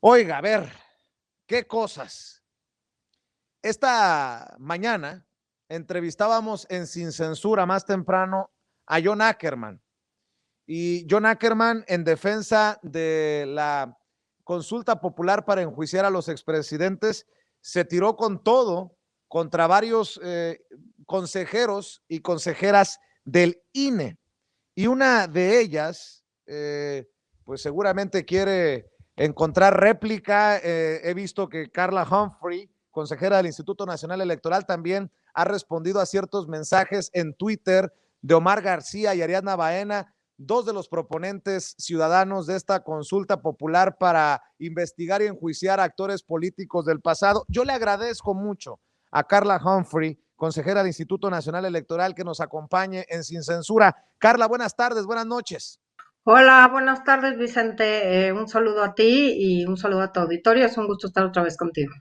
Oiga, a ver, qué cosas. Esta mañana entrevistábamos en Sin Censura más temprano a John Ackerman. Y John Ackerman, en defensa de la consulta popular para enjuiciar a los expresidentes, se tiró con todo contra varios consejeros y consejeras del INE. Y una de ellas, pues seguramente quiere encontrar réplica. He visto que Carla Humphrey, consejera del Instituto Nacional Electoral, también ha respondido a ciertos mensajes en Twitter de Omar García y Ariadna Baena, dos de los proponentes ciudadanos de esta consulta popular para investigar y enjuiciar a actores políticos del pasado. Yo le agradezco mucho a Carla Humphrey, consejera del Instituto Nacional Electoral, que nos acompañe en Sin Censura. Carla, buenas tardes, buenas noches. Hola, buenas tardes, Vicente. Un saludo a ti y un saludo a tu auditorio. Es un gusto estar otra vez contigo.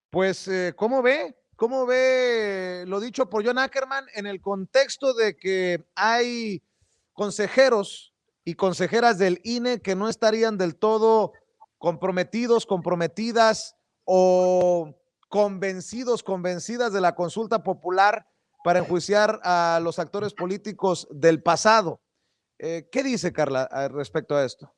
Pues, ¿cómo ve? ¿Cómo ve lo dicho por John Ackerman en el contexto de que hay consejeros y consejeras del INE que no estarían del todo comprometidos, comprometidas o convencidos, convencidas de la consulta popular para enjuiciar a los actores políticos del pasado? ¿Qué dice Carla respecto a esto?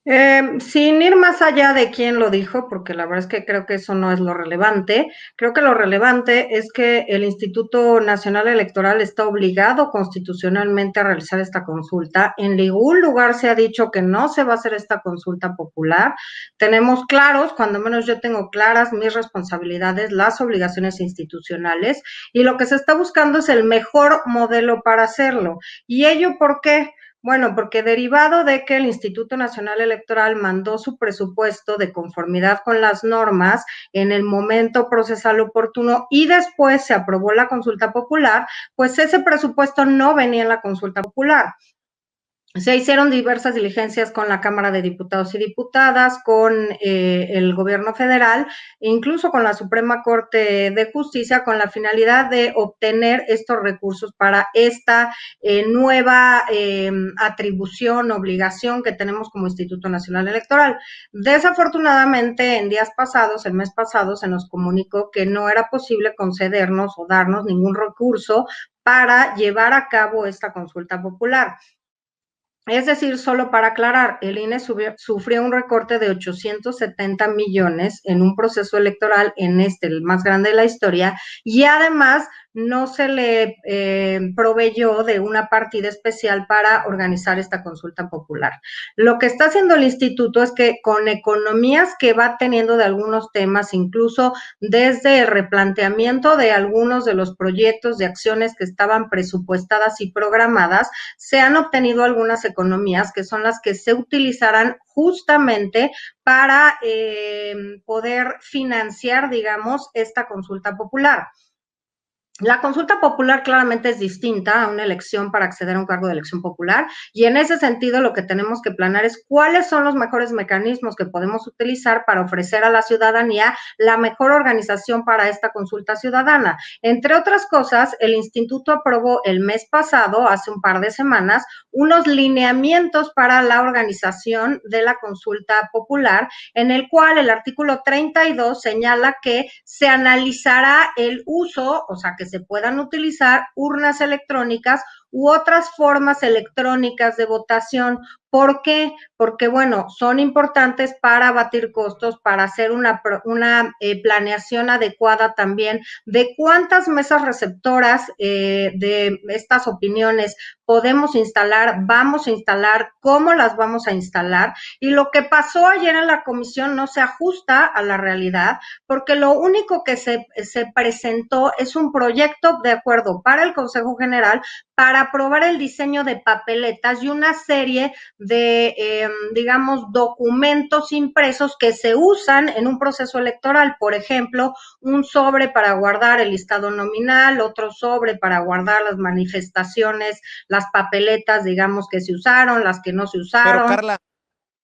Sin ir más allá de quién lo dijo, porque la verdad es que creo que eso no es lo relevante, creo que lo relevante es que el Instituto Nacional Electoral está obligado constitucionalmente a realizar esta consulta. En ningún lugar se ha dicho que no se va a hacer esta consulta popular. Tenemos claros, cuando menos yo tengo claras mis responsabilidades, las obligaciones institucionales, y lo que se está buscando es el mejor modelo para hacerlo. ¿Y ello por qué? Bueno, porque derivado de que el Instituto Nacional Electoral mandó su presupuesto de conformidad con las normas en el momento procesal oportuno y después se aprobó la consulta popular, pues ese presupuesto no venía en la consulta popular. Se hicieron diversas diligencias con la Cámara de Diputados y Diputadas, con el gobierno federal, incluso con la Suprema Corte de Justicia, con la finalidad de obtener estos recursos para esta nueva atribución, obligación que tenemos como Instituto Nacional Electoral. Desafortunadamente, en días pasados, el mes pasado, se nos comunicó que no era posible concedernos o darnos ningún recurso para llevar a cabo esta consulta popular. Es decir, solo para aclarar, el INE sufrió un recorte de 870 millones en un proceso electoral, en el más grande de la historia, y además no se le proveyó de una partida especial para organizar esta consulta popular. Lo que está haciendo el instituto es que con economías que va teniendo de algunos temas, incluso desde el replanteamiento de algunos de los proyectos de acciones que estaban presupuestadas y programadas, se han obtenido algunas economías que son las que se utilizarán justamente para poder financiar, digamos, esta consulta popular. La consulta popular claramente es distinta a una elección para acceder a un cargo de elección popular, y en ese sentido lo que tenemos que planear es cuáles son los mejores mecanismos que podemos utilizar para ofrecer a la ciudadanía la mejor organización para esta consulta ciudadana. Entre otras cosas, el instituto aprobó el mes pasado, hace un par de semanas, unos lineamientos para la organización de la consulta popular, en el cual el artículo 32 señala que se analizará el uso, o sea, que se puedan utilizar urnas electrónicas u otras formas electrónicas de votación. ¿Por qué? Porque, bueno, son importantes para abatir costos, para hacer una planeación adecuada también de cuántas mesas receptoras de estas opiniones podemos instalar, vamos a instalar, cómo las vamos a instalar. Y lo que pasó ayer en la comisión no se ajusta a la realidad, porque lo único que se presentó es un proyecto de acuerdo para el Consejo General para aprobar el diseño de papeletas y una serie de, digamos, documentos impresos que se usan en un proceso electoral. Por ejemplo, un sobre para guardar el listado nominal, otro sobre para guardar las manifestaciones, las papeletas, digamos, que se usaron, las que no se Pero usaron.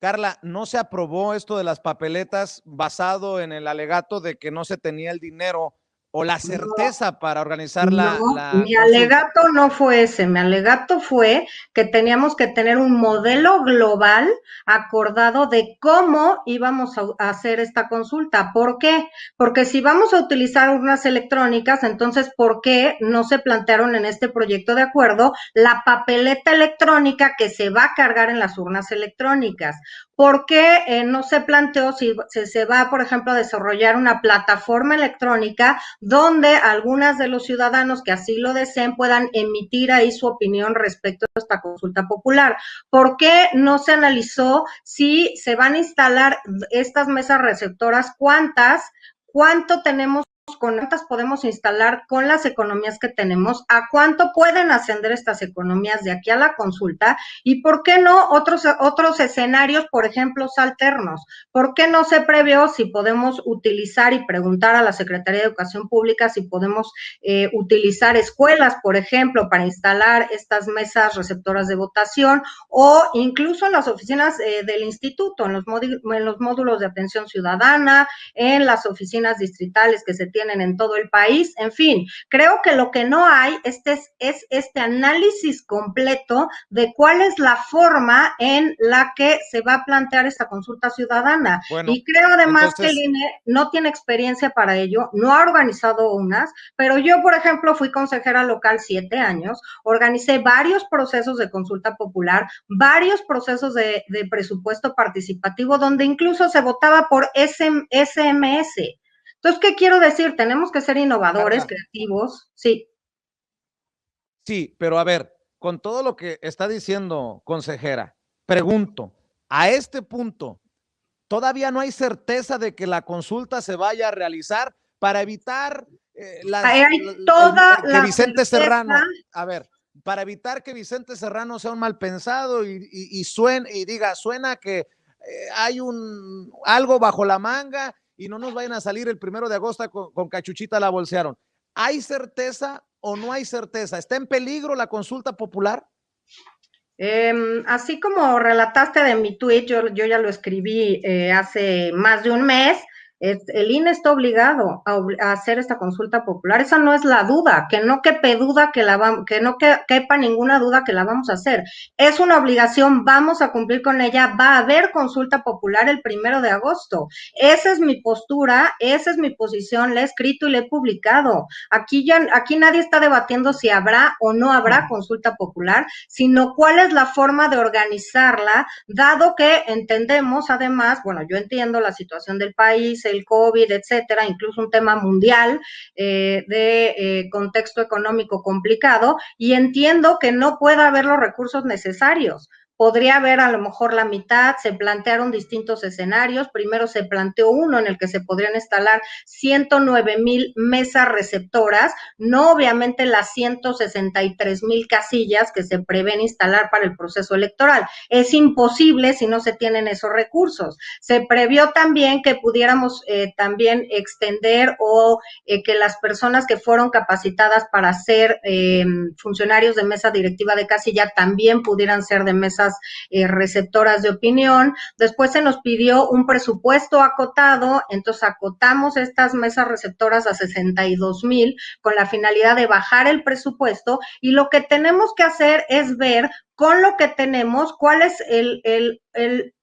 Carla, ¿no se aprobó esto de las papeletas basado en el alegato de que no se tenía el dinero o la No, certeza para organizar no, la mi consulta. alegato no fue ese, mi alegato fue que teníamos que tener un modelo global acordado de cómo íbamos a hacer esta consulta. ¿Por qué? Porque si vamos a utilizar urnas electrónicas, entonces, ¿por qué no se plantearon en este proyecto de acuerdo la papeleta electrónica que se va a cargar en las urnas electrónicas? ¿Por qué no se planteó si se va, por ejemplo, a desarrollar una plataforma electrónica donde algunas de los ciudadanos que así lo deseen puedan emitir ahí su opinión respecto a esta consulta popular? ¿Por qué no se analizó si se van a instalar estas mesas receptoras? ¿Cuánto tenemos? ¿Con cuántas podemos instalar con las economías que tenemos? ¿A cuánto pueden ascender estas economías de aquí a la consulta? ¿Y por qué no otros escenarios, por ejemplo, alternos? ¿Por qué no se previó si podemos utilizar y preguntar a la Secretaría de Educación Pública si podemos utilizar escuelas, por ejemplo, para instalar estas mesas receptoras de votación, o incluso en las oficinas del instituto, en los módulos de atención ciudadana, en las oficinas distritales que se tienen en todo el país? En fin, creo que lo que no hay es este análisis completo de cuál es la forma en la que se va a plantear esta consulta ciudadana. Bueno, Y creo además que el entonces, INE no tiene experiencia para ello, no ha organizado unas, pero yo, por ejemplo, fui consejera local 7 años, organicé varios procesos de consulta popular, varios procesos de presupuesto participativo, donde incluso se votaba por SMS. Entonces, ¿qué quiero decir? Tenemos que ser innovadores, Carla, creativos, sí. sí, pero a ver, con todo lo que está diciendo, consejera, pregunto, a este punto, ¿todavía no hay certeza de que la consulta se vaya a realizar para evitar Hay toda que la Vicente certeza. Serrano, a ver, para evitar que Vicente Serrano sea un mal pensado y suene y diga, suena que hay algo bajo la manga y no nos vayan a salir el 1 de agosto con Cachuchita la bolsearon? ¿Hay certeza o no hay certeza? ¿Está en peligro la consulta popular? Así como relataste de mi tweet, yo ya lo escribí hace más de un mes. El INE está obligado a hacer esta consulta popular. Esa no es la duda, que no quepe duda que no quepa ninguna duda que la vamos a hacer. Es una obligación, vamos a cumplir con ella. Va a haber consulta popular el 1 de agosto. Esa es mi postura, esa es mi posición, la he escrito y la he publicado. Aquí nadie está debatiendo si habrá o no habrá consulta popular, sino cuál es la forma de organizarla, dado que entendemos además, bueno, yo entiendo la situación del país, el COVID, etcétera, incluso un tema mundial de contexto económico complicado, y entiendo que no pueda haber los recursos necesarios. Podría haber a lo mejor la mitad, se plantearon distintos escenarios. Primero se planteó uno en el que se podrían instalar 109,000 mesas receptoras, no obviamente las 163,000 casillas que se prevén instalar para el proceso electoral. Es imposible si no se tienen esos recursos. Se previó también que pudiéramos también extender o que las personas que fueron capacitadas para ser funcionarios de mesa directiva de casilla también pudieran ser de mesas receptoras de opinión. Después se nos pidió un presupuesto acotado, entonces acotamos estas mesas receptoras a 62,000 con la finalidad de bajar el presupuesto, y lo que tenemos que hacer es ver con lo que tenemos cuál es el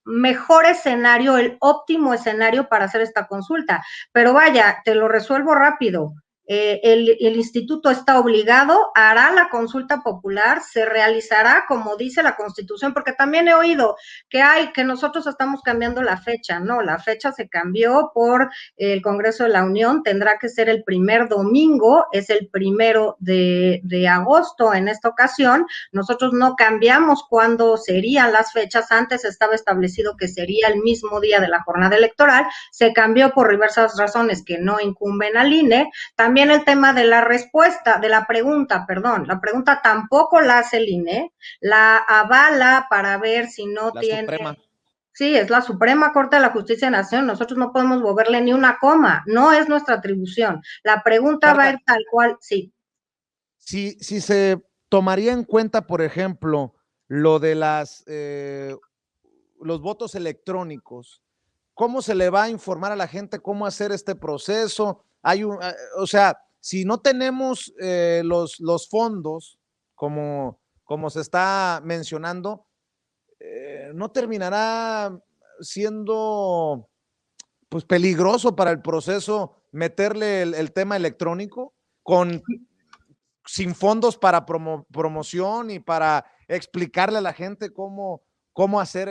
mejor escenario, el óptimo escenario para hacer esta consulta. Pero vaya, te lo resuelvo rápido. El instituto está obligado, hará la consulta popular, se realizará como dice la Constitución, porque también he oído que nosotros estamos cambiando la fecha. No, la fecha se cambió por el Congreso de la Unión, tendrá que ser el primer domingo, es el 1 de agosto en esta ocasión. Nosotros no cambiamos cuándo serían las fechas, antes estaba establecido que sería el mismo día de la jornada electoral, se cambió por diversas razones que no incumben al INE. También el tema de la respuesta, de la pregunta tampoco la hace el INE, la avala para ver si no La tiene. Suprema. Sí, es la Suprema Corte de la Justicia de la Nación. Nosotros no podemos moverle ni una coma, no es nuestra atribución. La pregunta va a ir Carla, tal cual, sí. si se tomaría en cuenta, por ejemplo, lo de los votos electrónicos, ¿cómo se le va a informar a la gente cómo hacer este proceso? o sea, si no tenemos los fondos, como se está mencionando, no terminará siendo pues peligroso para el proceso meterle el tema electrónico sin fondos para promoción y para explicarle a la gente cómo hacer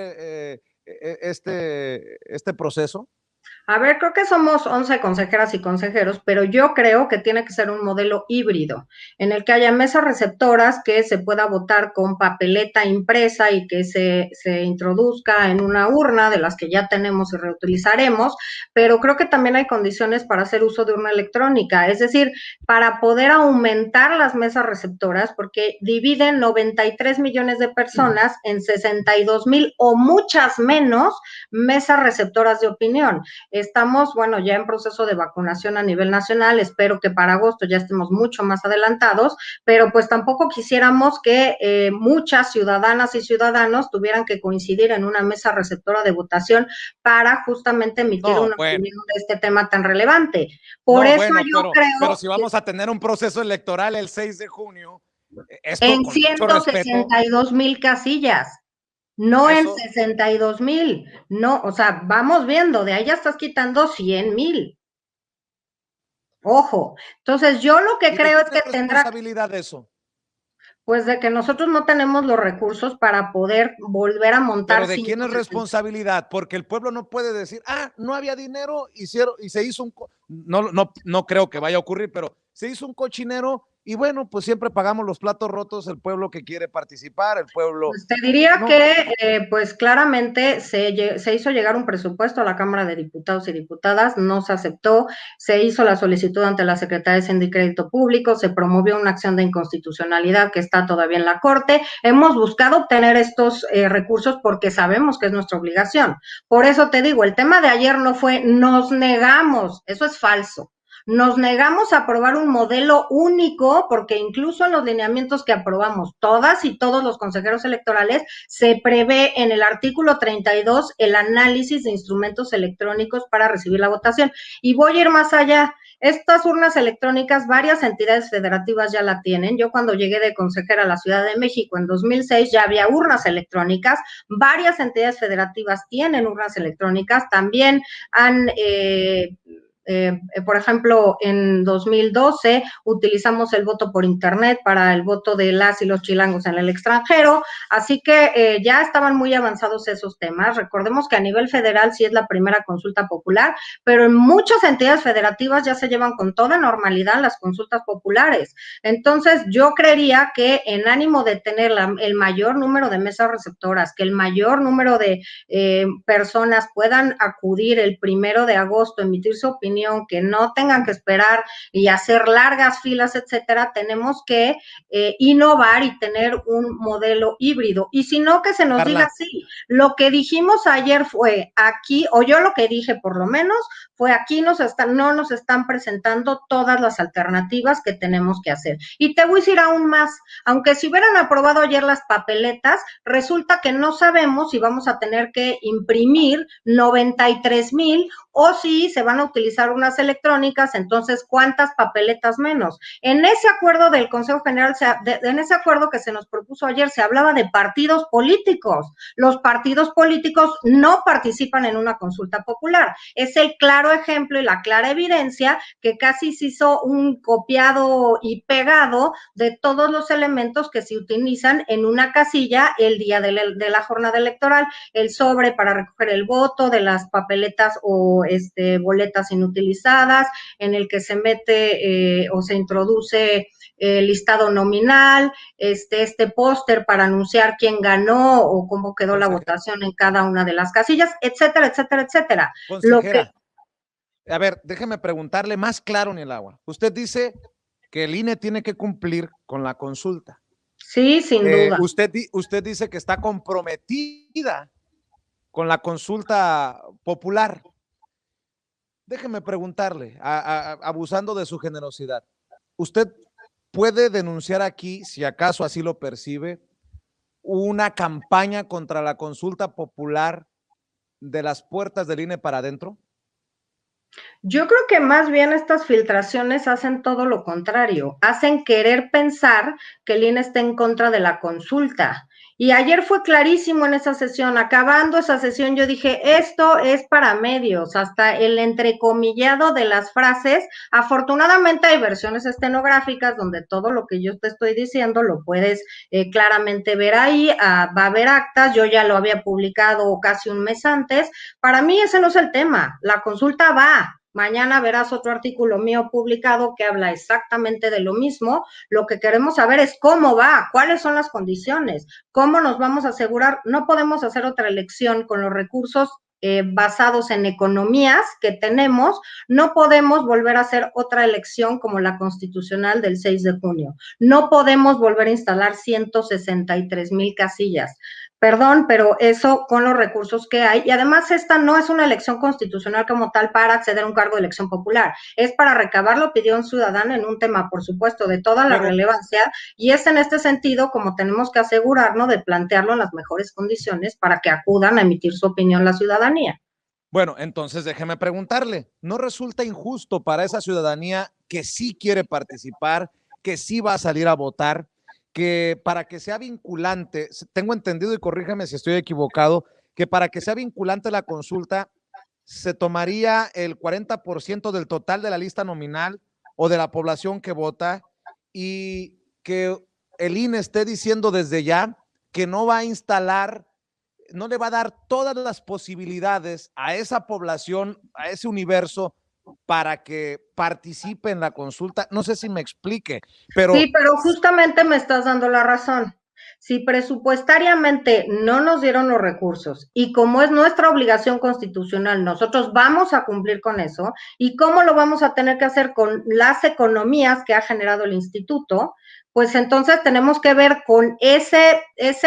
este proceso. A ver, creo que somos 11 consejeras y consejeros, pero yo creo que tiene que ser un modelo híbrido, en el que haya mesas receptoras que se pueda votar con papeleta impresa y que se introduzca en una urna de las que ya tenemos y reutilizaremos, pero creo que también hay condiciones para hacer uso de urna electrónica, es decir, para poder aumentar las mesas receptoras, porque dividen 93 millones de personas en 62,000 o muchas menos mesas receptoras de opinión. Estamos, bueno, ya en proceso de vacunación a nivel nacional, espero que para agosto ya estemos mucho más adelantados, pero pues tampoco quisiéramos que muchas ciudadanas y ciudadanos tuvieran que coincidir en una mesa receptora de votación para justamente emitir una opinión de este tema tan relevante. Por eso yo creo... Pero si vamos a tener un proceso electoral el 6 de junio, en 162,000 casillas. No en 62,000, no, o sea, vamos viendo, de ahí ya estás quitando 100,000. Ojo, entonces yo lo que creo es que tendrá responsabilidad de eso. Pues de que nosotros no tenemos los recursos para poder volver a montar. Pero ¿de quién es responsabilidad? Porque el pueblo no puede decir, no había dinero, y se hizo no creo que vaya a ocurrir, pero se hizo un cochinero. Y bueno, pues siempre pagamos los platos rotos el pueblo que quiere participar, el pueblo. Pues te diría que, pues claramente se hizo llegar un presupuesto a la Cámara de Diputados y Diputadas, no se aceptó, se hizo la solicitud ante la Secretaría de Hacienda y Crédito Público, se promovió una acción de inconstitucionalidad que está todavía en la Corte. Hemos buscado obtener estos recursos porque sabemos que es nuestra obligación. Por eso te digo, el tema de ayer no fue nos negamos, eso es falso. Nos negamos a aprobar un modelo único porque incluso en los lineamientos que aprobamos todas y todos los consejeros electorales se prevé en el artículo 32 el análisis de instrumentos electrónicos para recibir la votación. Y voy a ir más allá. Estas urnas electrónicas, varias entidades federativas ya la tienen. Yo cuando llegué de consejera a la Ciudad de México en 2006 ya había urnas electrónicas. Varias entidades federativas tienen urnas electrónicas. También han... por ejemplo, en 2012 utilizamos el voto por internet para el voto de las y los chilangos en el extranjero, así que ya estaban muy avanzados esos temas. Recordemos que a nivel federal sí es la primera consulta popular, pero en muchas entidades federativas ya se llevan con toda normalidad las consultas populares. Entonces, yo creería que en ánimo de tener el mayor número de mesas receptoras, que el mayor número de personas puedan acudir el 1 de agosto, emitir su opinión, que no tengan que esperar y hacer largas filas, etcétera, tenemos que innovar y tener un modelo híbrido. Y si no, que se nos diga así. Lo que dijimos ayer fue aquí, o yo lo que dije por lo menos, fue aquí no nos están presentando todas las alternativas que tenemos que hacer. Y te voy a decir aún más, aunque si hubieran aprobado ayer las papeletas, resulta que no sabemos si vamos a tener que imprimir 93,000 o si se van a utilizar unas electrónicas, entonces, ¿cuántas papeletas menos? En ese acuerdo del Consejo General, en ese acuerdo que se nos propuso ayer, se hablaba de partidos políticos. Los partidos políticos no participan en una consulta popular. Es el claro ejemplo y la clara evidencia que casi se hizo un copiado y pegado de todos los elementos que se utilizan en una casilla el día de la jornada electoral, el sobre para recoger el voto, de las papeletas o boletas inutilizadas, en el que se mete o se introduce el listado nominal, este póster para anunciar quién ganó o cómo quedó la votación en cada una de las casillas, etcétera, etcétera, etcétera. Consejera, a ver, déjeme preguntarle más claro en el agua. Usted dice que el INE tiene que cumplir con la consulta. Sí, sin duda. Usted dice que está comprometida con la consulta popular. Déjeme preguntarle, abusando de su generosidad, ¿usted puede denunciar aquí, si acaso así lo percibe, una campaña contra la consulta popular de las puertas del INE para adentro? Yo creo que más bien estas filtraciones hacen todo lo contrario, hacen querer pensar que el INE está en contra de la consulta. Y ayer fue clarísimo en esa sesión, acabando esa sesión yo dije, esto es para medios, hasta el entrecomillado de las frases. Afortunadamente hay versiones estenográficas donde todo lo que yo te estoy diciendo lo puedes claramente ver ahí, va a haber actas, yo ya lo había publicado casi un mes antes. Para mí ese no es el tema, la consulta va. Mañana verás otro artículo mío publicado que habla exactamente de lo mismo. Lo que queremos saber es cómo va, cuáles son las condiciones, cómo nos vamos a asegurar. No podemos hacer otra elección con los recursos basados en economías que tenemos. No podemos volver a hacer otra elección como la constitucional del 6 de junio. No podemos volver a instalar 163,000 casillas. Perdón, pero eso con los recursos que hay. Y además esta no es una elección constitucional como tal para acceder a un cargo de elección popular. Es para recabar la opinión ciudadana en un tema, por supuesto, de toda la Pero relevancia. Y es en este sentido como tenemos que asegurarnos de plantearlo en las mejores condiciones para que acudan a emitir su opinión la ciudadanía. bueno, entonces déjeme preguntarle, ¿no resulta injusto para esa ciudadanía que sí quiere participar, que sí va a salir a votar, que para que sea vinculante, tengo entendido y corrígeme si estoy equivocado, que para que sea vinculante la consulta se tomaría el 40% del total de la lista nominal o de la población que vota y que el INE esté diciendo desde ya que no va a instalar, no le va a dar todas las posibilidades a esa población, a ese universo, para que participe en la consulta? No sé si me explique, pero Sí, pero justamente me estás dando la razón. Si presupuestariamente no nos dieron los recursos y como es nuestra obligación constitucional, nosotros vamos a cumplir con eso, y cómo lo vamos a tener que hacer con las economías que ha generado el instituto, pues entonces tenemos que ver con ese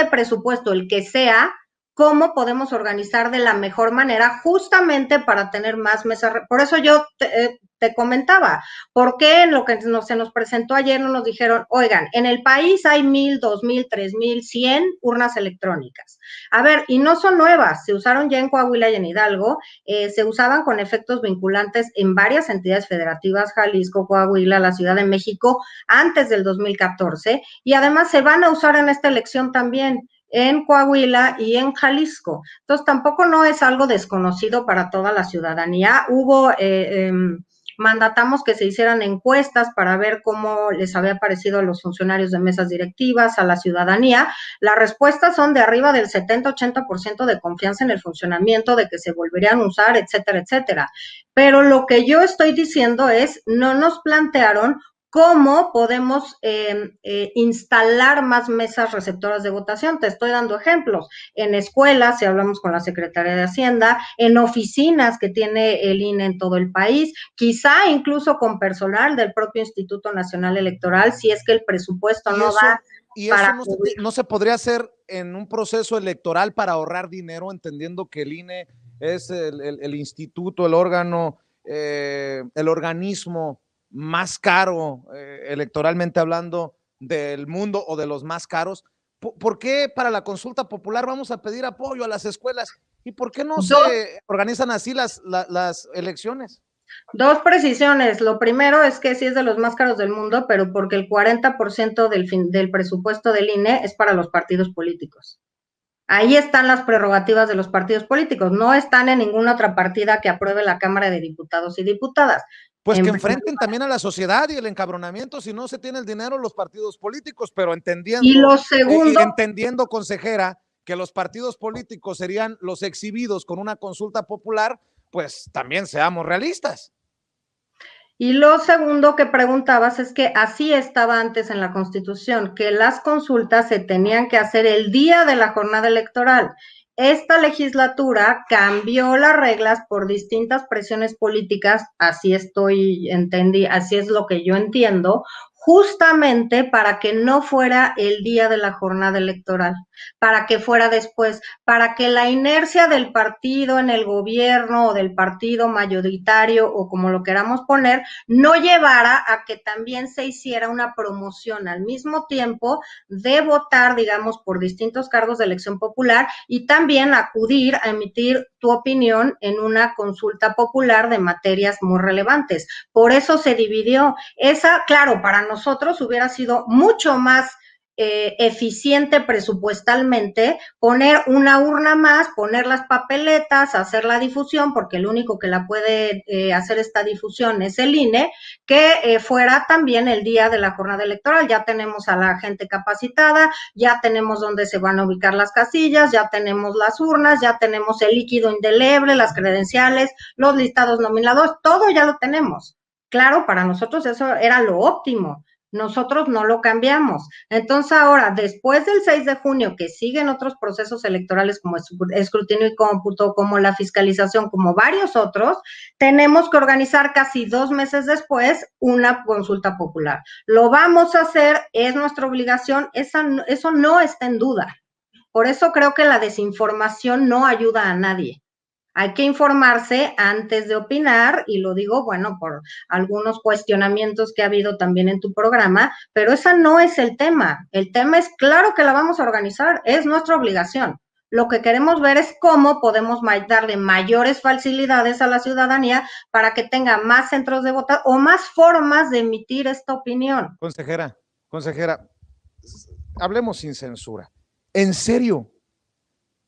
presupuesto, el que sea, cómo podemos organizar de la mejor manera justamente para tener más mesas. Por eso yo te comentaba, ¿por qué en lo que se nos presentó ayer no nos dijeron, oigan, en el país hay 1,000, 2,000, 3,000, 100 urnas electrónicas? A ver, y no son nuevas, se usaron ya en Coahuila y en Hidalgo, se usaban con efectos vinculantes en varias entidades federativas, Jalisco, Coahuila, la Ciudad de México, antes del 2014, y además se van a usar en esta elección también en Coahuila y en Jalisco. Entonces, tampoco no es algo desconocido para toda la ciudadanía. Mandatamos que se hicieran encuestas para ver cómo les había parecido a los funcionarios de mesas directivas, a la ciudadanía. Las respuestas son de arriba del 70-80% de confianza en el funcionamiento, de que se volverían a usar, etcétera, etcétera. Pero lo que yo estoy diciendo es, no nos plantearon cómo podemos instalar más mesas receptoras de votación. Te estoy dando ejemplos. En escuelas, si hablamos con la Secretaría de Hacienda, en oficinas que tiene el INE en todo el país, quizá incluso con personal del propio Instituto Nacional Electoral, si es que el presupuesto y no da eso, y eso para no, cubrir. no se podría hacer en un proceso electoral para ahorrar dinero, entendiendo que el INE es el instituto, el órgano, el organismo más caro, electoralmente hablando, del mundo o de los más caros. ¿Por qué para la consulta popular vamos a pedir apoyo a las escuelas? ¿Y por qué no Dos, se organizan así las elecciones? Dos precisiones. Lo primero es que sí es de los más caros del mundo, pero porque el 40% del presupuesto del INE es para los partidos políticos. Ahí están las prerrogativas de los partidos políticos, no están en ninguna otra partida que apruebe la Cámara de Diputados y Diputadas. Pues que En enfrenten también a la sociedad y el encabronamiento si no se tiene el dinero los partidos políticos, pero Y lo segundo, entendiendo, consejera, que los partidos políticos serían los exhibidos con una consulta popular, pues también seamos realistas. que preguntabas es que así estaba antes en la Constitución, que las consultas se tenían que hacer el día de la jornada electoral. Esta legislatura cambió las reglas por distintas presiones políticas, así es lo que yo entiendo, justamente para que no fuera el día de la jornada electoral, para que fuera después, para que la inercia del partido en el gobierno o del partido mayoritario o como lo queramos poner, no llevara a que también se hiciera una promoción al mismo tiempo de votar, digamos, por distintos cargos de elección popular y también acudir a emitir tu opinión en una consulta popular de materias muy relevantes. Por eso se dividió. Esa, claro, para nosotros hubiera sido mucho más eficiente presupuestalmente, poner una urna más, poner las papeletas, hacer la difusión, porque el único que la puede hacer esta difusión es el INE, que fuera también el día de la jornada electoral. Ya tenemos a la gente capacitada, ya tenemos dónde se van a ubicar las casillas, ya tenemos las urnas, ya tenemos el líquido indeleble, las credenciales, los listados nominados, todo ya lo tenemos. Claro, para nosotros eso era lo óptimo. Nosotros no lo cambiamos. Entonces ahora, después del 6 de junio, que siguen otros procesos electorales como escrutinio y cómputo, como la fiscalización, como varios otros, tenemos que organizar casi 2 meses después una consulta popular. Lo vamos a hacer, es nuestra obligación, eso no está en duda. Por eso creo que la desinformación no ayuda a nadie. Hay que informarse antes de opinar, y lo digo, bueno, por algunos cuestionamientos que ha habido también en tu programa, pero ese no es el tema. El tema es, claro que la vamos a organizar, es nuestra obligación. Lo que queremos ver es cómo podemos darle mayores facilidades a la ciudadanía para que tenga más centros de votación o más formas de emitir esta opinión. Consejera, hablemos sin censura. ¿En serio?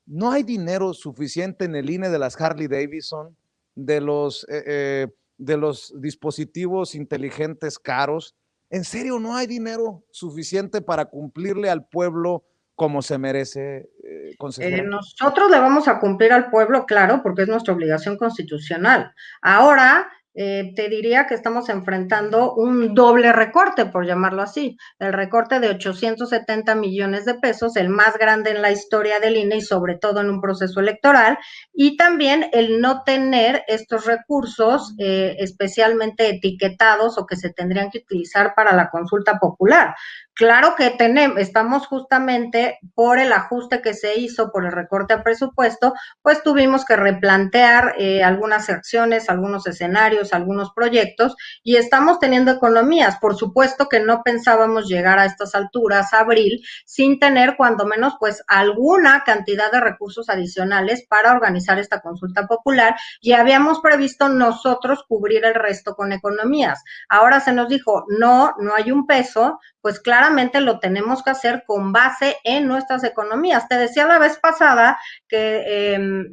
¿No hay dinero suficiente en el INE de las Harley Davidson, de los dispositivos inteligentes caros? ¿En serio no hay dinero suficiente para cumplirle al pueblo como se merece, consejera? Nosotros le vamos a cumplir al pueblo, claro, porque es nuestra obligación constitucional. Ahora, te diría que estamos enfrentando un doble recorte, por llamarlo así, el recorte de 870 millones de pesos, el más grande en la historia del INE y sobre todo en un proceso electoral, y también el no tener estos recursos especialmente etiquetados o que se tendrían que utilizar para la consulta popular. Claro que estamos justamente por el ajuste que se hizo por el recorte a presupuesto, pues tuvimos que replantear algunas acciones, algunos escenarios, algunos proyectos, y estamos teniendo economías. Por supuesto que no pensábamos llegar a estas alturas, abril, sin tener cuando menos pues alguna cantidad de recursos adicionales para organizar esta consulta popular, y habíamos previsto nosotros cubrir el resto con economías. Ahora se nos dijo, no hay un peso, pues claramente lo tenemos que hacer con base en nuestras economías. Te decía la vez pasada que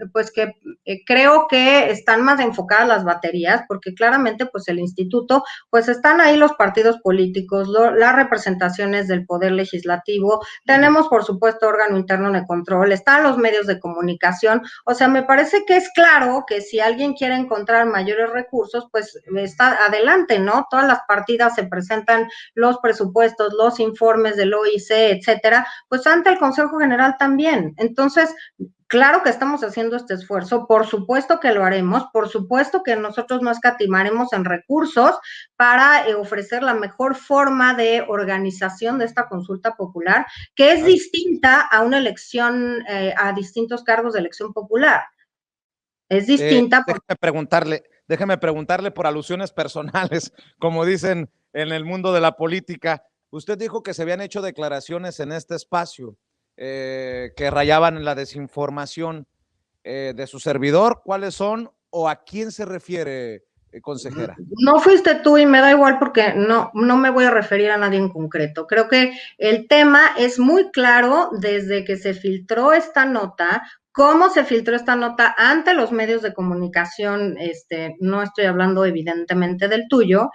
creo que están más enfocadas las baterías, porque claramente pues el instituto, pues están ahí los partidos políticos, las representaciones del poder legislativo, tenemos por supuesto órgano interno de control, están los medios de comunicación. O sea, me parece que es claro que si alguien quiere encontrar mayores recursos, pues está adelante, ¿no? Todas las partidas se presentan los presupuestos, los informes del OIC, etcétera, pues ante el Consejo General también. Entonces, claro que estamos haciendo este esfuerzo, por supuesto que lo haremos, por supuesto que nosotros no escatimaremos en recursos para ofrecer la mejor forma de organización de esta consulta popular, que es distinta a una elección, a distintos cargos de elección popular. Es distinta. Déjeme preguntarle por alusiones personales, como dicen en el mundo de la política. Usted dijo que se habían hecho declaraciones en este espacio que rayaban en la desinformación de su servidor. ¿Cuáles son o a quién se refiere, consejera? No fuiste tú y me da igual porque no me voy a referir a nadie en concreto. Creo que el tema es muy claro desde que se filtró esta nota. ¿Cómo se filtró esta nota ante los medios de comunicación? No estoy hablando evidentemente del tuyo,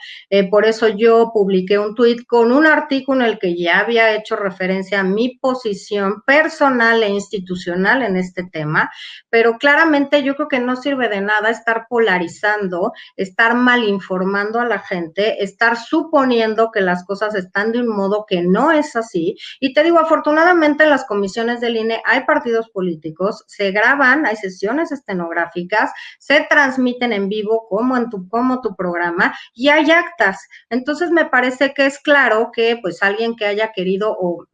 por eso yo publiqué un tuit con un artículo en el que ya había hecho referencia a mi posición personal e institucional en este tema, pero claramente yo creo que no sirve de nada estar polarizando, estar mal informando a la gente, estar suponiendo que las cosas están de un modo que no es así. Y te digo, afortunadamente en las comisiones del INE hay partidos políticos, se graban, hay sesiones estenográficas, se transmiten en vivo como tu programa, y hay actas. Entonces me parece que es claro que pues alguien que haya querido o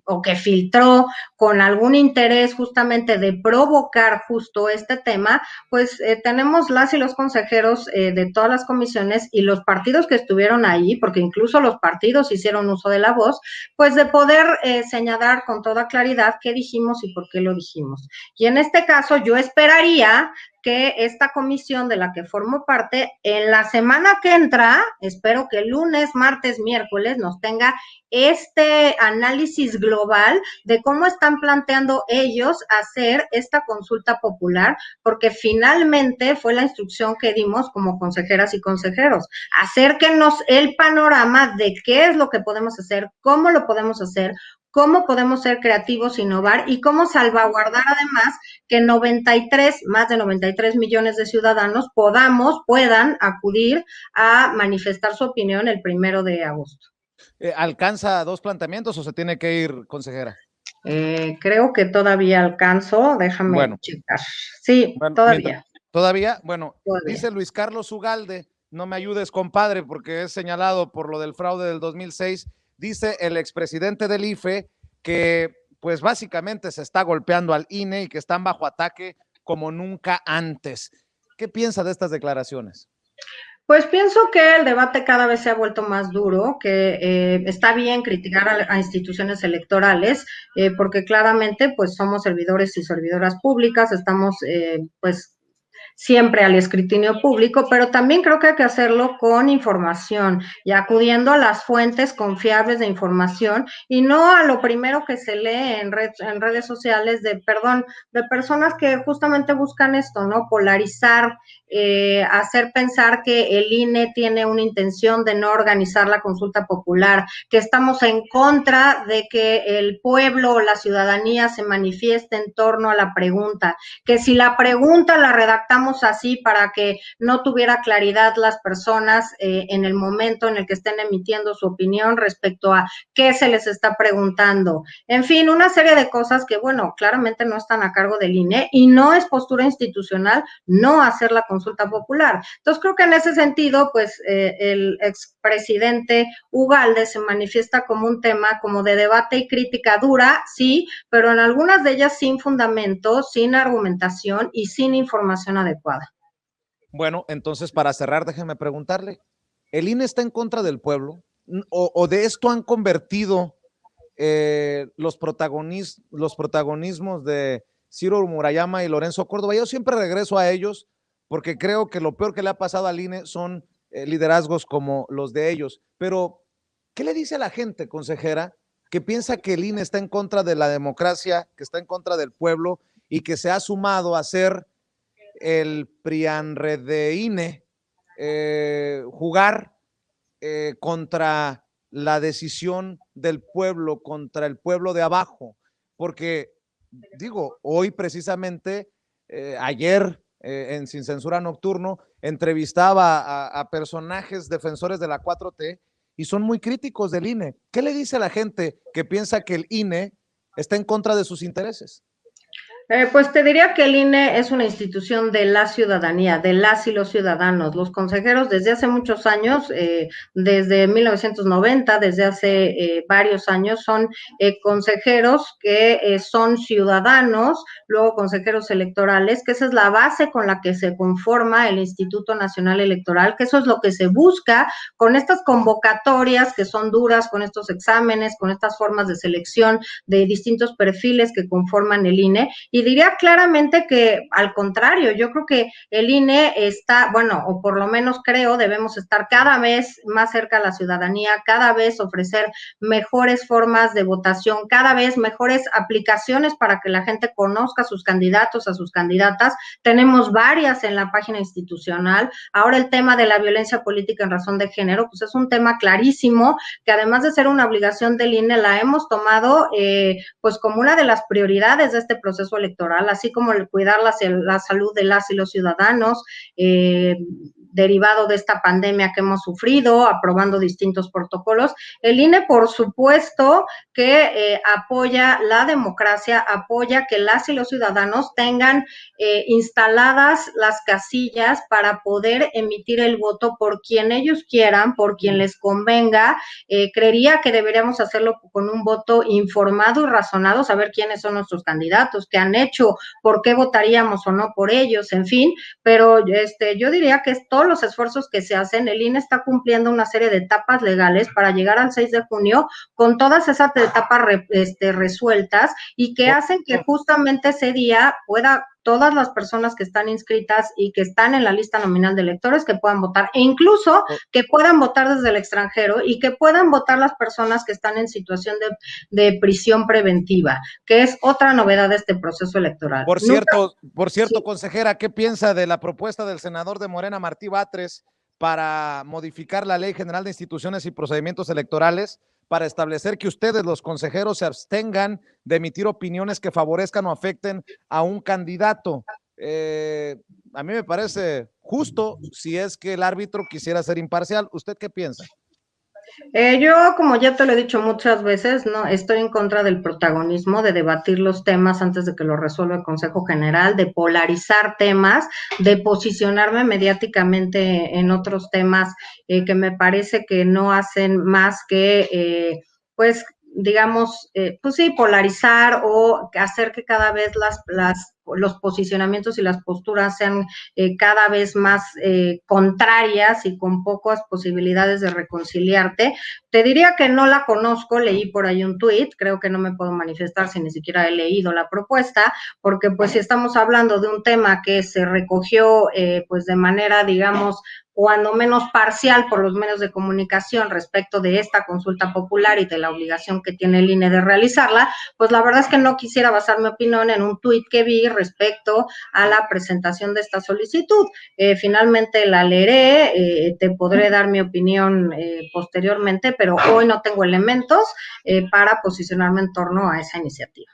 o que filtró con algún interés justamente de provocar justo este tema, pues tenemos las y los consejeros de todas las comisiones y los partidos que estuvieron ahí, porque incluso los partidos hicieron uso de la voz, pues de poder señalar con toda claridad qué dijimos y por qué lo dijimos. Y en este caso yo esperaría que esta comisión de la que formo parte, en la semana que entra, espero que lunes, martes, miércoles, nos tenga este análisis global de cómo están planteando ellos hacer esta consulta popular, porque finalmente fue la instrucción que dimos como consejeras y consejeros. Acérquenos el panorama de qué es lo que podemos hacer, cómo lo podemos hacer, cómo podemos ser creativos, innovar y cómo salvaguardar además que 93, más de 93 millones de ciudadanos puedan acudir a manifestar su opinión el 1 de agosto. ¿Alcanza 2 planteamientos o se tiene que ir, consejera? Creo que todavía alcanzo, déjame Bueno, checar. Sí, bueno, todavía. todavía, bueno, Todavía. dice Luis Carlos Ugalde, no me ayudes, compadre, porque es señalado por lo del fraude del 2006, dice el expresidente del IFE que pues básicamente se está golpeando al INE y que están bajo ataque como nunca antes. ¿Qué piensa de estas declaraciones? Pues pienso que el debate cada vez se ha vuelto más duro, que está bien criticar a instituciones electorales, porque claramente pues somos servidores y servidoras públicas, estamos pues siempre al escrutinio público, pero también creo que hay que hacerlo con información y acudiendo a las fuentes confiables de información y no a lo primero que se lee en redes sociales de personas que justamente buscan esto, ¿no? Polarizar, hacer pensar que el INE tiene una intención de no organizar la consulta popular, que estamos en contra de que el pueblo o la ciudadanía se manifieste en torno a la pregunta, que si la pregunta la redactamos así para que no tuviera claridad las personas en el momento en el que estén emitiendo su opinión respecto a qué se les está preguntando. En fin, una serie de cosas que, bueno, claramente no están a cargo del INE y no es postura institucional no hacer la consulta popular. Entonces, creo que en ese sentido, pues el expresidente Ugalde se manifiesta como un tema como de debate y crítica dura, sí, pero en algunas de ellas sin fundamento, sin argumentación y sin información adecuada. Bueno, entonces para cerrar, déjeme preguntarle, ¿el INE está en contra del pueblo? ¿O de esto han convertido los protagonismos de Ciro Murayama y Lorenzo Córdoba? Yo siempre regreso a ellos porque creo que lo peor que le ha pasado al INE son liderazgos como los de ellos. Pero, ¿qué le dice a la gente, consejera, que piensa que el INE está en contra de la democracia, que está en contra del pueblo y que se ha sumado a ser el PRIANREDEINE, jugar contra la decisión del pueblo, contra el pueblo de abajo? Porque, digo, hoy precisamente, ayer en Sin Censura Nocturno, entrevistaba a personajes defensores de la 4T y son muy críticos del INE. ¿Qué le dice a la gente que piensa que el INE está en contra de sus intereses? Pues te diría que el INE es una institución de la ciudadanía, de las y los ciudadanos. Los consejeros desde hace muchos años, desde 1990, desde hace varios años, son consejeros que son ciudadanos, luego consejeros electorales, que esa es la base con la que se conforma el Instituto Nacional Electoral, que eso es lo que se busca con estas convocatorias que son duras, con estos exámenes, con estas formas de selección de distintos perfiles que conforman el INE. Y diría claramente que al contrario, yo creo que el INE está, bueno, o por lo menos creo, debemos estar cada vez más cerca a la ciudadanía, cada vez ofrecer mejores formas de votación, cada vez mejores aplicaciones para que la gente conozca a sus candidatos, a sus candidatas. Tenemos varias en la página institucional. Ahora el tema de la violencia política en razón de género, pues es un tema clarísimo que además de ser una obligación del INE, la hemos tomado pues como una de las prioridades de este proceso electoral, así como el cuidar la salud de las y los ciudadanos, derivado de esta pandemia que hemos sufrido, aprobando distintos protocolos. El INE, por supuesto, que apoya la democracia, apoya que las y los ciudadanos tengan instaladas las casillas para poder emitir el voto por quien ellos quieran, por quien les convenga. Creería que deberíamos hacerlo con un voto informado y razonado, saber quiénes son nuestros candidatos, qué han hecho, por qué votaríamos o no por ellos, en fin, pero yo diría que todos los esfuerzos que se hacen, el INE está cumpliendo una serie de etapas legales para llegar al 6 de junio con todas esas etapas resueltas y que hacen que justamente ese día pueda todas las personas que están inscritas y que están en la lista nominal de electores que puedan votar, e incluso que puedan votar desde el extranjero y que puedan votar las personas que están en situación de prisión preventiva, que es otra novedad de este proceso electoral. Por cierto, sí, consejera, ¿qué piensa de la propuesta del senador de Morena, Martí Batres, para modificar la Ley General de Instituciones y Procedimientos Electorales para establecer que ustedes, los consejeros, se abstengan de emitir opiniones que favorezcan o afecten a un candidato? A mí me parece justo si es que el árbitro quisiera ser imparcial. ¿Usted qué piensa? Yo, como ya te lo he dicho muchas veces, no estoy en contra del protagonismo, de debatir los temas antes de que lo resuelva el Consejo General, de polarizar temas, de posicionarme mediáticamente en otros temas que me parece que no hacen más que, pues, digamos, pues sí, polarizar o hacer que cada vez los posicionamientos y las posturas sean cada vez más contrarias y con pocas posibilidades de reconciliarte. Te diría que no la conozco, leí por ahí un tuit, creo que no me puedo manifestar si ni siquiera he leído la propuesta, porque pues si estamos hablando de un tema que se recogió pues de manera, digamos, cuando menos parcial por los medios de comunicación respecto de esta consulta popular y de la obligación que tiene el INE de realizarla, pues la verdad es que no quisiera basar mi opinión en un tuit que vi respecto a la presentación de esta solicitud. Finalmente la leeré, te podré dar mi opinión posteriormente, pero hoy no tengo elementos para posicionarme en torno a esa iniciativa.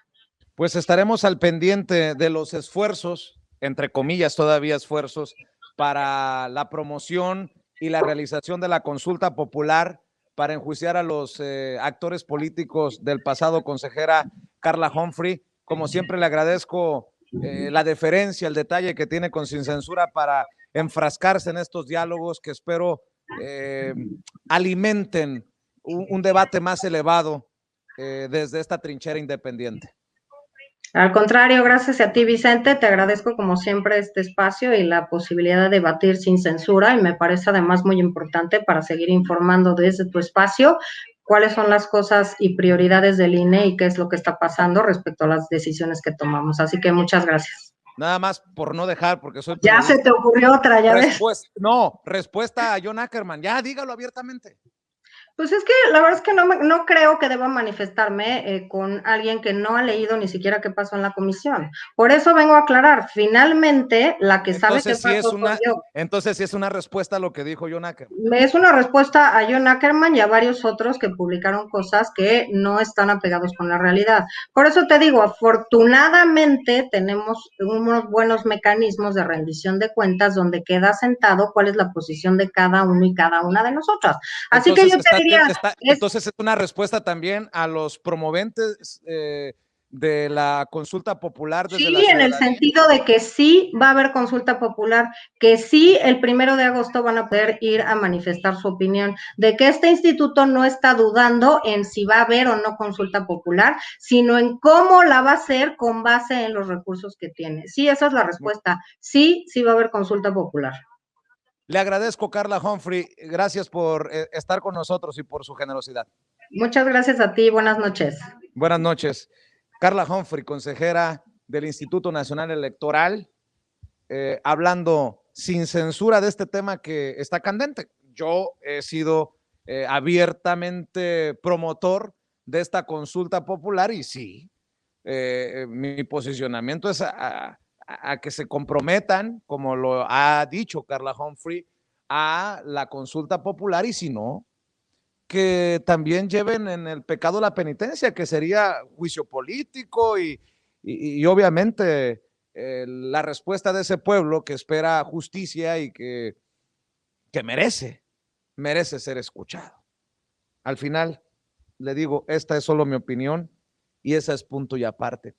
Pues estaremos al pendiente de los esfuerzos, entre comillas todavía esfuerzos, para la promoción y la realización de la consulta popular para enjuiciar a los actores políticos del pasado, consejera Carla Humphrey. Como siempre le agradezco la deferencia, el detalle que tiene con Sin Censura para enfrascarse en estos diálogos que espero alimenten un debate más elevado desde esta trinchera independiente. Al contrario, gracias a ti, Vicente, te agradezco como siempre este espacio y la posibilidad de debatir sin censura, y me parece además muy importante para seguir informando desde tu espacio cuáles son las cosas y prioridades del INE y qué es lo que está pasando respecto a las decisiones que tomamos. Así que muchas gracias. Nada más por no dejar, porque soy periodista. Ya se te ocurrió otra, ya ves. No, respuesta a John Ackerman, ya dígalo abiertamente. Pues es que la verdad es que no creo que deba manifestarme con alguien que no ha leído ni siquiera qué pasó en la comisión. Por eso vengo a aclarar, finalmente la que sabe qué pasó soy yo. Entonces sí es una respuesta a lo que dijo John Ackerman. Es una respuesta a John Ackerman y a varios otros que publicaron cosas que no están apegados con la realidad. Por eso te digo, afortunadamente tenemos unos buenos mecanismos de rendición de cuentas donde queda sentado cuál es la posición de cada uno y cada una de nosotras. Así entonces, que yo te diría... entonces es una respuesta también a los promoventes de la consulta popular. Desde sí, en el sentido de que sí va a haber consulta popular, que sí el 1 de agosto van a poder ir a manifestar su opinión, de que este instituto no está dudando en si va a haber o no consulta popular, sino en cómo la va a hacer con base en los recursos que tiene. Sí, esa es la respuesta. Sí, sí va a haber consulta popular. Le agradezco, Carla Humphrey. Gracias por estar con nosotros y por su generosidad. Muchas gracias a ti. Buenas noches. Buenas noches. Carla Humphrey, consejera del Instituto Nacional Electoral, hablando sin censura de este tema que está candente. Yo he sido abiertamente promotor de esta consulta popular y sí, mi posicionamiento es a que se comprometan, como lo ha dicho Carla Humphrey, a la consulta popular, y si no, que también lleven en el pecado la penitencia, que sería juicio político y obviamente la respuesta de ese pueblo que espera justicia y que que merece ser escuchado. Al final, le digo, esta es solo mi opinión y esa es punto y aparte.